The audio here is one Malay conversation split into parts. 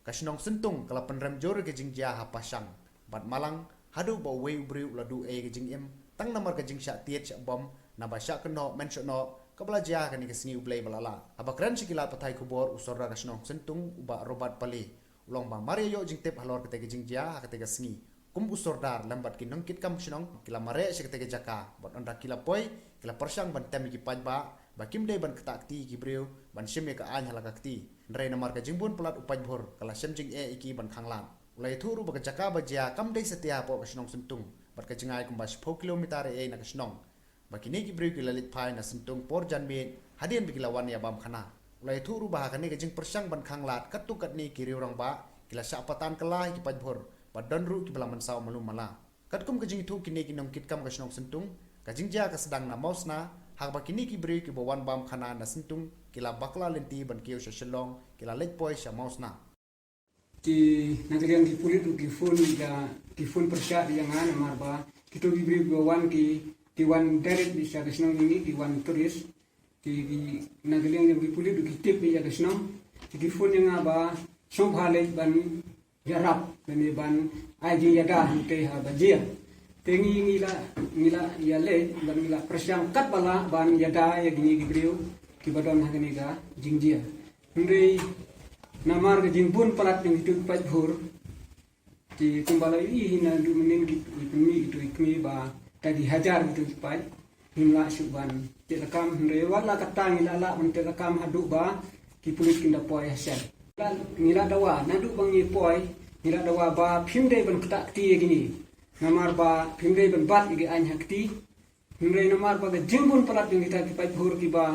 Kasinong sentung kalapan rem jor ke jing jia ha pasang. Bat malang hadu ba wei ubriu ladu e ke jing im tang namar ke jing syak tiet syak bom na ba syak keno men syak no kabla jia kan ke sni ublei balala. Abakran sikila patai kubor usora kasinong sentung uba robat pali. Ulong ba mare yo jing tep halor ke jing jia ha ke sni. Kum usordar lambat ki nongkit kam sinong kila mare syak ke jaka. Bat onda kila poi kila persang ban tem ki pajba bakim dei ban ketakti ki breu ban shime ka an halakakti. Ndrai namar ka jingbun pelat upaj bhor kala semjing e iki ban khanglan ulai thuru ba jaka ba jia kam dei setia po kasnong sentung bat ka jingai kum ba 10 kilometer e na kasnong ba kini ki breu ki lalit phai na sentung por janbe hadien bi kilawan ya bam khana ulai thuru ba ka ni ka jing persang ban khanglat katu kat ni ki riurang ba kila sapatan kala ki paj bhor ba donru ki bala mansau malum mala katkum ka jing thu kini ki nong kit kam kasnong sentung ka jing jia ka sedang na mausna hak ba kini ki breu ki bawan bam khana na sentung kila bakla lenti ban kiu sha shalong kila lek poi sha mausna ti nagriang ki pulit ki fun persya yang ana marba kita bibri bawan ki wan deret di sa kasnong ini ki wan turis ki nagriang ki pulit ki tip di kasnong ki fun yang aba sobhale ban yarap ban aji yada te ha bajia tengi ngila ya le ban ngila persyang kat bala ban yada ya gini gibriu ki badon hagani ga jingjia ndei namar ga jingbun palat yang itu paj bhur ki kumbala i hina du menin gitu ikmi ba tadi hajar gitu paj himla suban telakam ndei wala katang ila la men telakam hadu ba ki pulit kinda poi hasan ngila dawa nadu bangi poi ngila dawa ba phimde ban ketak ti gini namar ba phimde ban bat igi an hakti ndei namar ba ga jingbun palat yang kita ki paj bhur ki ba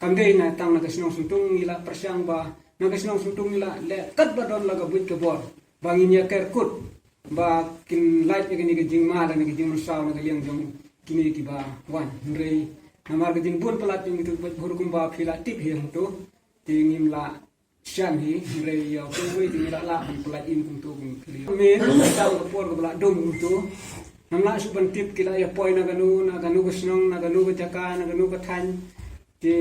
kamdei na tang na kasnong suntung ila persyang ba na kasnong suntung ila le kat ba don laga buit ke bor bangin ya kerkut ba kin light ya gini gejing ma dan gejing musau na galiang jong kini ki ba wan ndrei namar gejing bun pelat yang itu hurukum ba phila tip hiang tu tingim la shan hi ndrei ya kuwi tingila la ban pelat in kum tu kli me tau ko por ko bla dom tu namla suban tip kila ya poi na ganu kasnong na ganu jaka na ganu kathan ke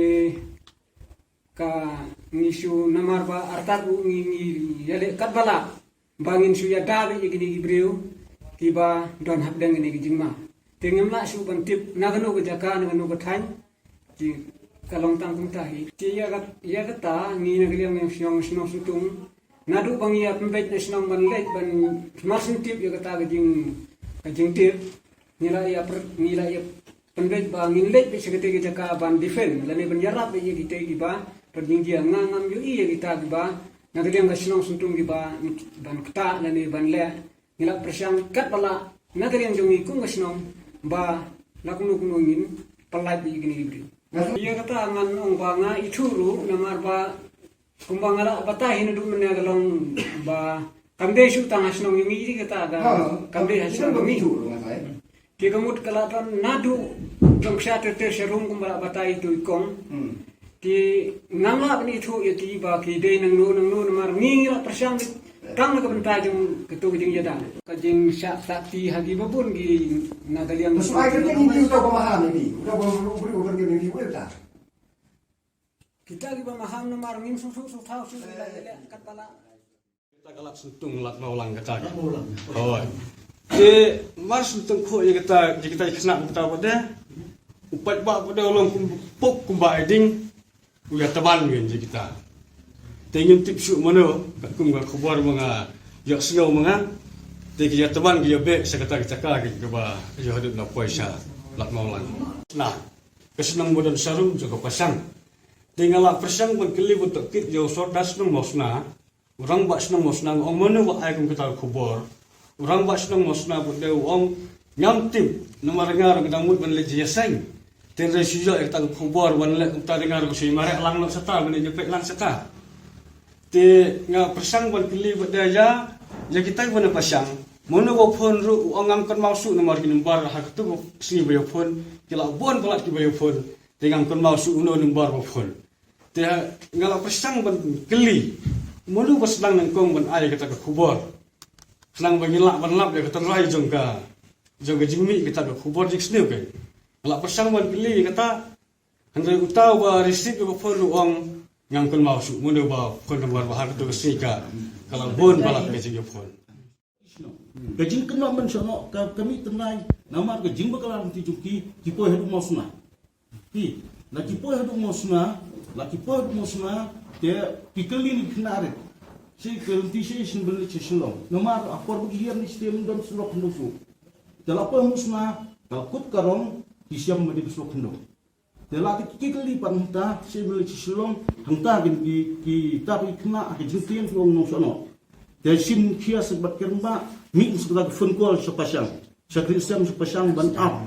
ka ngisu namar ba artat ngi yale katbala bangin su ya dawi igini gibreu tiba don habdang ini gijingma tengem la su ban tip nagano ko jaka nagano ko than ki kalong tang tung tahi ti ya kata ngi nagriang yang snong sutung nadu bangi ya pembet snong ban lek ban masin tip ya kata gijing tip nila ya pendek ba nginlek bi sekete jaka ban defend lani ban yarap bi kita giba perding dia ngangam yu iya kita giba nagaliang kasnong suntung giba ban kta lani ban le ngila persyang kat bala nagaliang jongi kung kasnong ba lakunu kunungin palai bi gini ibri iya kata ngan ong ba nga ituru namar ba kumbangala batahin du menagalong ba kamde su tangasnong yungi kata ga kamde hasnong ngi ki gamut kalatan nadu jong sya ter serum kumbala batai tu ikong ki nganga ni thu ya ki ba ki de nang nu mar ngira persyang kang na kabenta jong ketu jing yada ka jing sya sakti hagi babun gi nagaliang Masuk air kan ini udah pemahaman ini. Udah beri ini udah. kita gi pemaham nomor ngim susu tau su kat pala kita galak sentung lat maulang kata oh ke mar sentung ko ya kita kena kita pada upat ba pada ulong pok kumba eding uya taban ngen kita tengin tipsu mano kum ga khabar mga yak singau mga te ki taban gi be sakata kita ka gi ba yo hadut na poisa lat maulang nah kesenang bodan sarum juga pasang tinggal persang pun keli buat kit jauh sordas nang mosna orang bak senang mosna ong mana bak ai kum kita khabar orang bak senang mosna pun dia ong nyamtip nomor ngar kita mut ban le jeseng ten resija kita khabar ban le kita dengar ku si marek lang nak seta ban jepek lang seta te nga persang pun keli buat dia ya kita pun pasang mana bo phone ru ong ngam kan masuk nomor number hak tu sini bayo phone kila bon pelat ki bayo phone dengan kan masuk uno number bo phone te nga persang pun keli mana bo sedang nangkong ban ai kita khabar senang bangilak banlap dia kata rai jongga jingmi kita ke khubor jik sne ke la persang ban pili kata handai utau ba receipt ko phone ruang ngang kun mau su mundu ba kon war bahar tu sika kalau bon balak ke jing pon Gajing kena mensono kami tenai nama gajing bakalan tijuki kipo hedu mosna. Ki na kipo hedu mosna, la kipo hedu mosna te pikelin knaret. Si kerenti si simbel si silong. Nama apor begian ni sistem dan sulok hendufu. Telapa musna kalkut karong kisiam medi sulok hendu. Telati kikeli panta simbel si silong hangta ki tapi kena gajing tian flong no sono. Dia sim kia sebab kerma ming sebagai phone call sepasang, sakri sam sepasang ban up.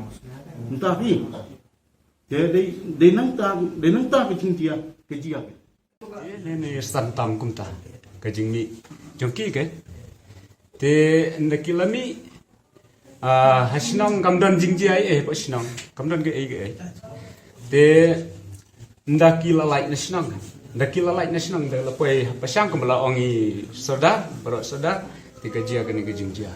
Entah ni. Dia nang ta kecing dia kejia. Ini santam kumta kajing mi jongki ke te ndakilami hasinong kamdan jingji ai pasinong kamdan ke ai te ndakilalai nasinong ndakilalai nasinong de lapoi pasang kembala ongi soda barok soda te kajia ke ni kajing jia